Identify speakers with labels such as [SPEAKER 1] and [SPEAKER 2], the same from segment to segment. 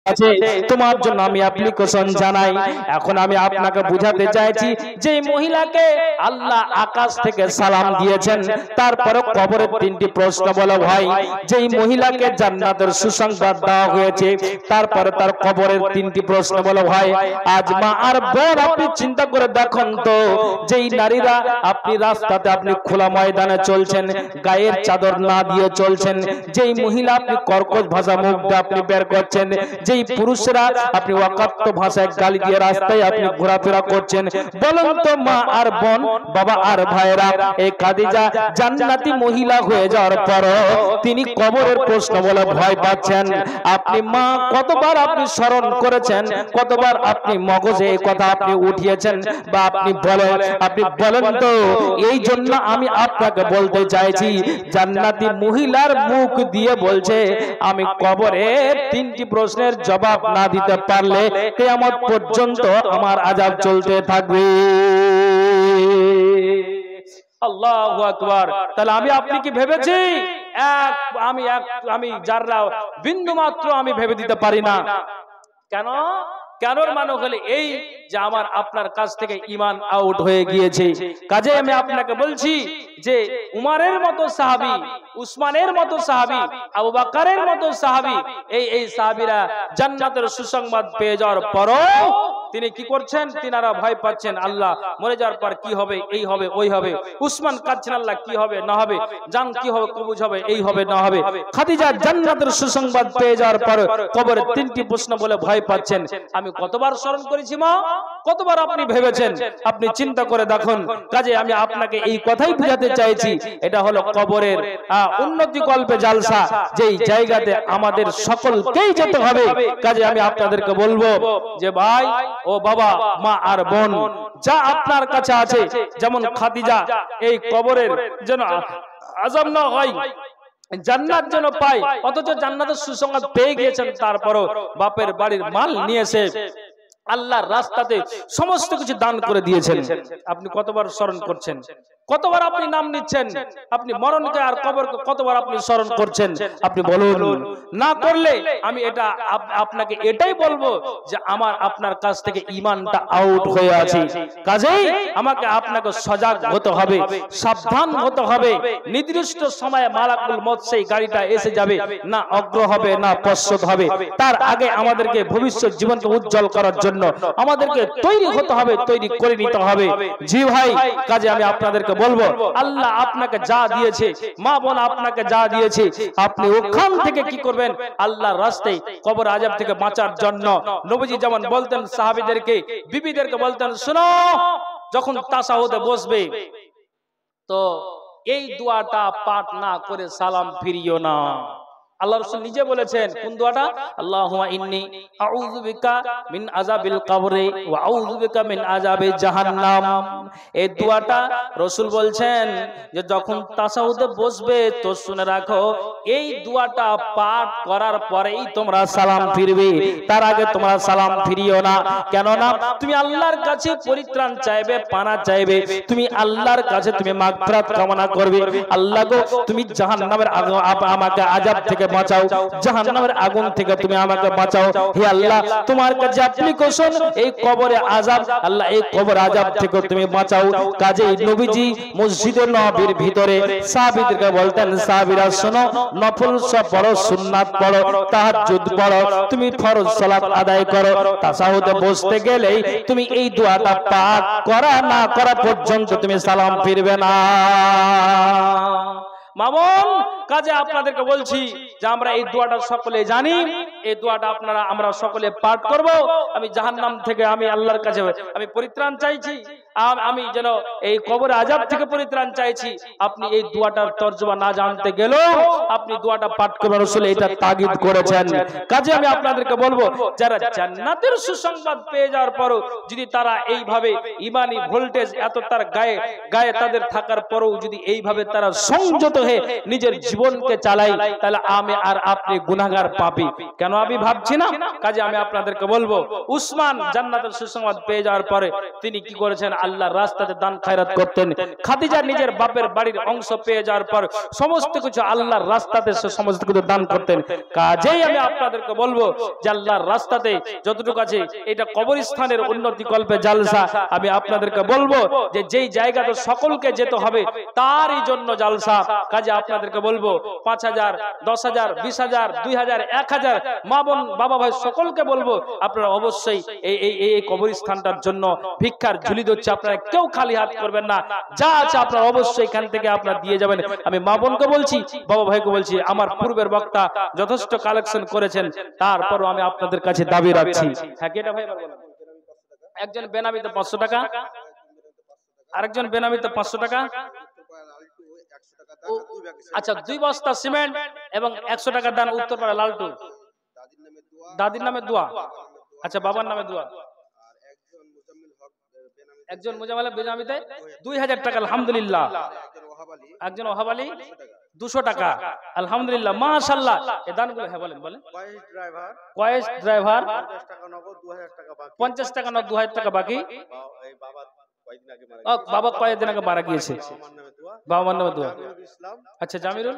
[SPEAKER 1] আছে তোমার জন্য আমি অ্যাপ্লিকেশন জানাই। এখন আমি আপনাকে বুঝাতে চাইছি যে মহিলাকে আল্লাহ আকাশ থেকে সালাম দিয়েছেন, তারপরে কবরের তিনটি প্রশ্ন বলা হয়। যেই মহিলাকে জান্নাতের সুসংবাদ দেওয়া হয়েছে, তারপরে তার কবরের তিনটি প্রশ্ন বলা হয়। আজ মা আর বোন, আপনি চিন্তা করে দেখুন তো, যেই নারীরা আপনি রাস্তাতে আপনি খোলা ময়দানে চলছেন, গায়ের চাদর না দিয়ে চলছেন, যেই মহিলা আপনি কর্কশ ভাষা মুখ দিয়ে আপনি বের করছেন, যেই পুরুষরা আপনি অকথ্য ভাষায় গালি দিয়ে রাস্তায় আপনি ঘোরাফেরা করছেন, বলুন তো মা আর বোন, বাবা আর ভাইরা, এই খাদিজা জান্নাতি মহিলা হয়ে যাওয়ার পর তিনি কবরের প্রশ্ন বলে ভয় পাচ্ছেন। আপনি মা কতবার আপনি স্মরণ করেছেন, কতবার আপনি মগজে এই কথা আপনি উঠিয়েছেন, বা আপনি বলেন তো। এই জন্য আমি আপনাকে বলতে চাইছি, জান্নাতি মহিলার মুখ দিয়ে বলছে, আমি কবরে তিনটি প্রশ্নের জবাব না দিতে পারলে কিয়ামত পর্যন্ত আমার আযাব চলতে থাকবে। আল্লাহু আকবার। তাহলে আমি আপনি কি ভেবেছি? আমি যারা বিন্দু মাত্র আমি ভেবে দিতে পারি না। কেন? কেনর মানে হলে এই যে আমার আপনার কাছ থেকে ঈমান আউট হয়ে গিয়েছে। কাজে আমি আপনাকে বলছি যে উমরের মতো সাহাবী, উসমানের মতো সাহাবী, আবু বকরের মতো সাহাবী, এই সাহাবীরা জান্নাতের সুসংবাদ পেয়ে যাওয়ার পরও তিনি কি করছেন? তিনারা ভয় পাচ্ছেন, আল্লাহ মরে যাওয়ার পর কি হবে, এই হবে ওই হবে। উসমান কাঁদছেন, আল্লাহ কি হবে না হবে, জান কি হবে কবুজ হবে, এই হবে না হবে। খাদিজা জান্নাতের সুসংবাদ পেয়ে যাওয়ার পর কবরে তিনটি প্রশ্ন বলে ভয় পাচ্ছেন। আমি কতবার স্মরণ করেছি মা, কতবার আপনি ভেবেছেন, আপনি চিন্তা করে দেখুন। কাজে আমি আপনাকে এই কথাই বুঝাতে চাইছি, এটা হলো কবরের উন্নতি কল্পে জালসা, যেই জায়গাতে আমাদের সকলকেই যেতে হবে। কাজে আমি আপনাদেরকে বলবো যে ভাই ও বাবা, মা আর বোন, যা আপনার কাছে আছে, যেমন খাদিজা এই কবরের যেন আযাব না হয়, জান্নাত যেন পায়, অথচ জান্নাতের সুসংবাদ পেয়ে গিয়েছেন, তারপরও বাপের বাড়ির মাল নিয়ে এসে আল্লাহর রাস্তাতে সমস্ত কিছু দান করে দিয়েছেন। আপনি কতবার স্মরণ করছেন, কতবার আপনি নাম নিচ্ছেন, আপনি মরণকে আর কবরকে কতবার আপনি স্মরণ করছেন? আপনি বলুন। না করলে আমি এটা আপনাকে এটাই বলবো যে আমার আপনার কাছ থেকে ঈমানটা আউট হয়ে আছে। কাজেই আমাকে আপনাকে সজাগ হতে হবে, সাবধান হতে হবে। নির্দিষ্ট সময়ে মালাকুল মউত সেই গাড়িটা এসে যাবে, না অগ্র হবে না পশ্চাৎ হবে। তার আগে আমাদেরকে ভবিষ্যৎ জীবনকে উজ্জ্বল করার জন্য আমাদেরকে তৈরি হতে হবে, তৈরি করে নিতে হবে। জি ভাই, কাজে আমি আপনাদেরকে বলবো, আল্লাহ আপনাকে যা দিয়েছে, মা বোন আপনাকে যা দিয়েছে, আপনি ওখান থেকে কি করবেন? আল্লাহর রাস্তায় কবর আযাব থেকে বাঁচার জন্য নবীজি যেমন বলতেন সাহাবীদেরকে, বিবিদেরকে বলতেন, শোনো, যখন তাশাহুদে বসবে তো এই দোয়াটা পাঠ না করে সালাম ফিরিও না। আল্লাহ রাসূল নিজে বলেছেন, কোন দোয়াটা? আল্লাহুম্মা ইন্নী আউযু বিকা মিন আযাবিল কবরি ওয়া আউযু বিকা মিন আযাবি জাহান্নাম। এই দোয়াটা রাসূল বলছেন যে যখন তাশাহুদে বসবে তো শুনে রাখো, এই দোয়াটা পাঠ করার পরেই তোমরা সালাম ফিরবে, তার আগে তোমরা সালাম ফিরিও না। কেন না? তুমি আল্লাহর কাছে পরিত্রাণ চাইবে, পানা চাইবে, তুমি আল্লাহর কাছে তুমি মাগফিরাত কামনা করবে। আল্লাহ গো, তুমি জাহান্নামের আমাকে আযাব থেকে বাঁচাও, জাহান্নামের আগুন থেকে তুমি আমাকে বাঁচাও। হে আল্লাহ, তোমার কাছে অ্যাপ্লিকেশন, এই কবরে আযাব, আল্লাহ এই কবর আযাব থেকে তুমি বাঁচাও। কাজেই নবীজি মসজিদে নববীর ভিতরে সাহাবীদেরকে বলতেন, সাহাবীরা শোনো, নফল সব পড়ো, সুন্নাত পড়ো, তাহাজ্জুদ পড়ো, তুমি ফরজ সালাত আদায় করো, তাশাহুদে বসতে গেলেই তুমি এই দোয়াটা পাঠ করা না করা পর্যন্ত তুমি সালাম ফিরবে না। মামুন, কাজে আপনাদেরকে বলছি যে আমরা এই দোয়াটা সকলে জানি, এই দোয়াটা আমরা সকলে পাঠ করব। আমি জাহান্নাম থেকে আমি আল্লাহর কাছে আমি পরিত্রাণ চাইছি, আমি যেন এই কবর আযাব থেকে পরিত্রাণ চাইছি। আপনি এই দোয়াটার তরজমা না জানতে গেলেও আপনি দোয়াটা পাঠ করবেন, রাসূল এটা তাগিদ করেছেন। কাজে আমি আপনাদেরকে বলবো, যারা জান্নাতের সুসংবাদ পেয়ে যাওয়ার পরও যদি তারা এইভাবে ঈমানি ভোল্টেজ এত তার গায়ে তাদের থাকার পরও যদি এইভাবে তারা সংযত হয়ে নিজের জীবনকে চালাই, তাহলে আমি আর আপনি গুনাহগার পাপী। কেন আমি ভাবছি না? কাজে আমি আপনাদেরকে বলবো, উসমান জান্নাতের সুসংবাদ পেয়ে যাওয়ার পরে তিনি কি করেছেন? আল্লাহর রাস্তাতে দান খায়রাত করতেন। খাদিজা নিজের বাপের বাড়ির অংশ পেয়ে যাওয়ার পর সমস্ত কিছু আল্লাহর রাস্তাতে সে সমস্ত কিছু দান করতেন। কাজেই আমি আপনাদেরকে বলবো যে আল্লাহর রাস্তাতে যতটুকু আছে, এটা কবরস্থানের উন্নতি কল্পে জালসা। আমি আপনাদেরকে বলবো যে যেই জায়গাতে সকলকে যেতে হবে তারই জন্য জালসা। কাজে আপনাদেরকে বলবো 5,000, 10,000, 20,000, 2,000, 1,000 মা বোন বাবা ভাই সকলকে বলবো আপনারা অবশ্যই এই কবরস্থানটার জন্য ভিক্ষার ঝুলি দিচ্ছে। আপনারা কেউ খালি হাত করবেন না, যা আছে আপনারা অবশ্যই এখান থেকে আপনারা দিয়ে যাবেন। আমি মা বোনকে বলছি, বাবা ভাইকে বলছি, আমার পূর্বের বক্তা যথেষ্ট কালেকশন করেছেন, তারপরও আমি আপনাদের কাছে দাবি রাখছি। হ্যাঁ, কেটা ভাই বলবেন? একজন বেনামিতে 500 টাকা, আরেকজন বেনামিতে 500 টাকা। আচ্ছা, 2 বস্তা সিমেন্ট এবং 100 টাকা দান উত্তরপাড়া লালটু। দাদির নামে দোয়া। আচ্ছা, বাবার নামে দোয়া। একজন মুজাম্মেল বেনামিতে 2000 টাকা। আলহামদুলিল্লাহ। একজন ওহাব আলী 200 টাকা। আলহামদুলিল্লাহ, মাশাআল্লাহ। এই দানগুলো হ্যাঁ বলেন বলেন। কয়েস ড্রাইভার 50 টাকা, 2000 টাকা বাকি। বাবা কয়েকদিন আগে মারা গিয়েছে, বাবার নামে দোয়া। আচ্ছা, জামিরুল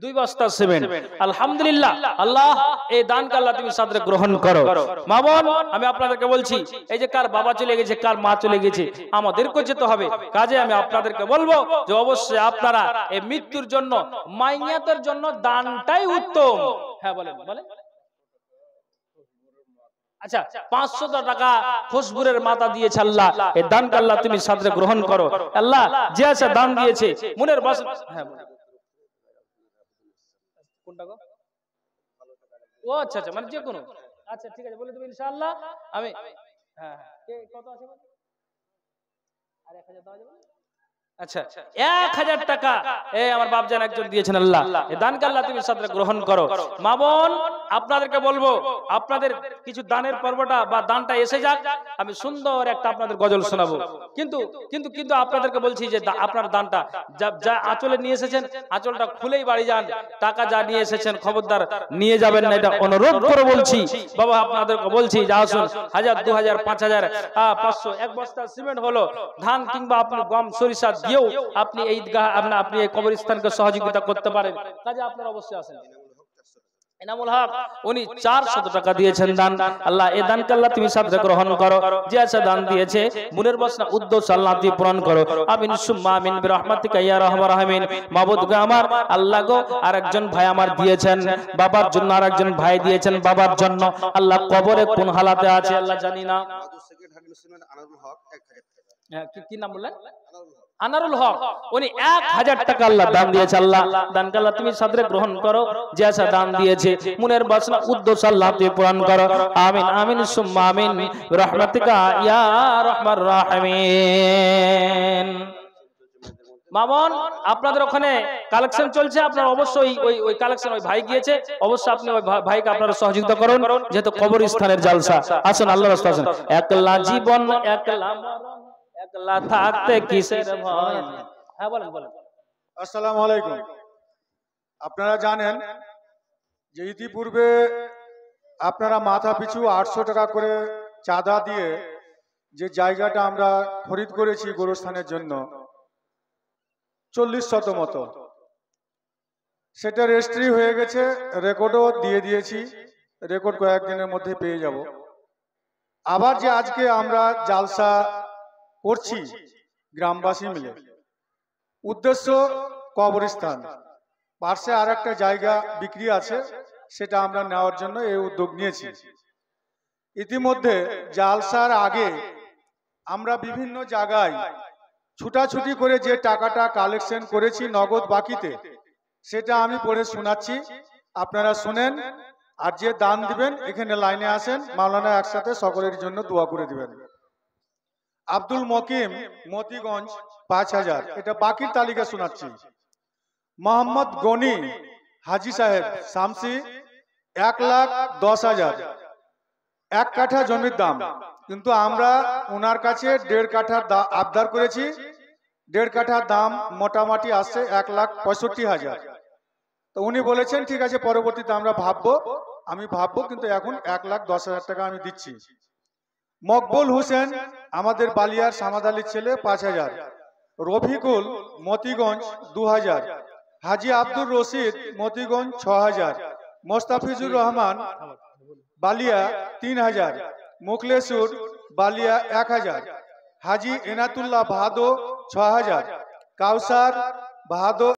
[SPEAKER 1] 2 বস্তা সিমেন্ট। আলহামদুলিল্লাহ। আল্লাহ এই দানকে আল্লাহ তুমি সাদরে গ্রহণ করো। মা বোন, আমি আপনাদেরকে বলছি, এই যে কার বাবা চলে গেছে, কার মা চলে গেছে, আমাদেরকে যেতে হবে। কাজে আমি আপনাদেরকে বলবো যে অবশ্যই আপনারা এই মৃত্যুর জন্য, মাইয়াতের জন্য দানটাই উত্তম। হ্যাঁ বলেন বলেন। আচ্ছা, 500 টাকা খুশবুরের মাথা দিয়েছে আল্লাহ, এই দানকে আল্লাহ তুমি সাদরে গ্রহণ করো। আল্লাহ যে আছে দান দিয়েছে মনের বাস। হ্যাঁ কোনটা গো? ও আচ্ছা আচ্ছা, মানে যে কোনো। আচ্ছা ঠিক আছে, বলে দেবো ইনশাআল্লাহ। আমি হ্যাঁ কত আছে? আর 1000 দেওয়া যাবে? আচ্ছা, 1000 টাকা আমার বাপজান একজন দিয়েছেন। আল্লাহ এই দানকে আল্লাহ তুমি সাদরে গ্রহণ করো। মা বোন, আপনাদেরকে বলবো আপনাদের কিছু দানের পর্বটা বা দানটা এসে যাক, আমি সুন্দর একটা আপনাদের গজল শোনাবো। কিন্তু কিন্তু কিন্তু আপনাদেরকে বলছি যে আপনার দানটা যা আঁচলে নিয়ে এসেছেন, আঁচলটা খুলেই বাড়ি যান। টাকা যা নিয়ে এসেছেন খবরদার নিয়ে যাবেন না, এটা অনুরোধ করে বলছি। বাবা আপনাদেরকে বলছি যে আসুন, 1000, 2000, 5000, 500, 1 বস্তা সিমেন্ট হলো, ধান কিংবা আপনি গম সরিষা দিয়েও আপনি এই আপনি এই কবরস্থানকে সহযোগিতা করতে পারেন। কাজে আপনারা অবশ্যই আসেন। এনামুল হক উনি 400 টাকা দিয়েছেন দান। আল্লাহ এই দানকে আল্লাহ তুমি সাদরে গ্রহণ করো। যে আছে দান দিয়েছে মনের বাসনা উদ্দেশ্য আল্লাহ তুমি পূরণ করো। আমিন সুম্মা আমিন বিরহমাতিকা ইয়া রাহমান রাহিমিন। মাবুদ গো আমার, আল্লাহ গো আরেকজন ভাই আমার দিয়েছেন বাবার জন্য, আরেকজন ভাই দিয়েছেন বাবার জন্য। আল্লাহ কবরে কোন হালাতে আছে আল্লাহ জানি না। কি নাম বললেন? আনারুল হক, উনি 1000 টাকা আল্লাহ দান দিয়েছে। আল্লাহ দানকে আল্লাহ তুমি সাদরে গ্রহণ করো। যে আছে দান দিয়েছে মনের বাসনা উদ্দেশ্য আল্লাহ তুমি পূরণ করো। আমিন আমিন সুম্মা আমিন বিরহমাতিকা ইয়া রাহমান রাহিমিন। মামুন, আপনাদের ওখানে কালেকশন চলছে, আপনারা অবশ্যই ওই কালেকশন, ওই ভাই গিয়েছে, অবশ্যই আপনি ওই ভাইকে আপনারা সহযোগিতা করুন, যেহেতু কবরস্থানের জালসা। আসুন আল্লাহর রাস্তায় আসুন। একলা জীবন একলা মরণ, একলা থাকতে কিসের ভয়। হ্যাঁ বলেন বলেন।
[SPEAKER 2] আসসালামু আলাইকুম। আপনারা জানেন যে ইতিপূর্বে আপনারা মাথা পিছু 800 টাকা করে চাঁদা দিয়ে যে জায়গাটা আমরা খরিদ করেছি গোরস্থানের জন্য 40 শত মতো, সেটা রেজিস্ট্রি হয়ে গেছে, রেকর্ডও দিয়ে দিয়েছি। রেকর্ড কয়েকদিনের মধ্যে পেয়ে যাব। আবার যে আজকে আমরা জালসা করছি গ্রামবাসী মিলে, উদ্দেশ্য কবরস্থান, পাশে আর একটা জায়গা বিক্রি আছে, সেটা আমরা নেওয়ার জন্য এই উদ্যোগ নিয়েছি। ইতিমধ্যে জালসার আগে আমরা বিভিন্ন জায়গায় ছুটাছুটি করে যে টাকাটা কালেকশন করেছি নগদ বাকিতে, সেটা আমি পড়ে শোনাচ্ছি, আপনারা শুনেন। আর যে দান দিবেন এখানে লাইনে আসেন, মাওলানা একসাথে সকলের জন্য দোয়া করে দিবেন। আব্দুল মকিম মতিগঞ্জ 5000, এটা বাকির তালিকা শোনাচ্ছি। মোহাম্মদ গনি হাজি সাহেব শামসি 1,10,000, 1 কাঠা জমির দাম, কিন্তু আমরা ওনার কাছে 1.5 কাঠা আবদার করেছি। 1.5 কাঠার দাম মোটামুটি আসছে 1,65,000। তো উনি বলেছেন ঠিক আছে পরবর্তীতে আমরা ভাববো, আমি ভাববো, কিন্তু এখন 1,10,000 টাকা আমি দিচ্ছি। মকবুল হোসেন আমাদের বালিয়ার সামাদ আলীর ছেলে 5000, রফিকুল মতিগঞ্জ 2000, হাজি আব্দুর রশিদ মতিগঞ্জ 6000, মোস্তাফিজুর রহমান বালিয়া 3000, মুখলেসুর বালিয়া 1000, হাজি এনাতুল্লাহ ভাদো 6000, কাউসার ভাদো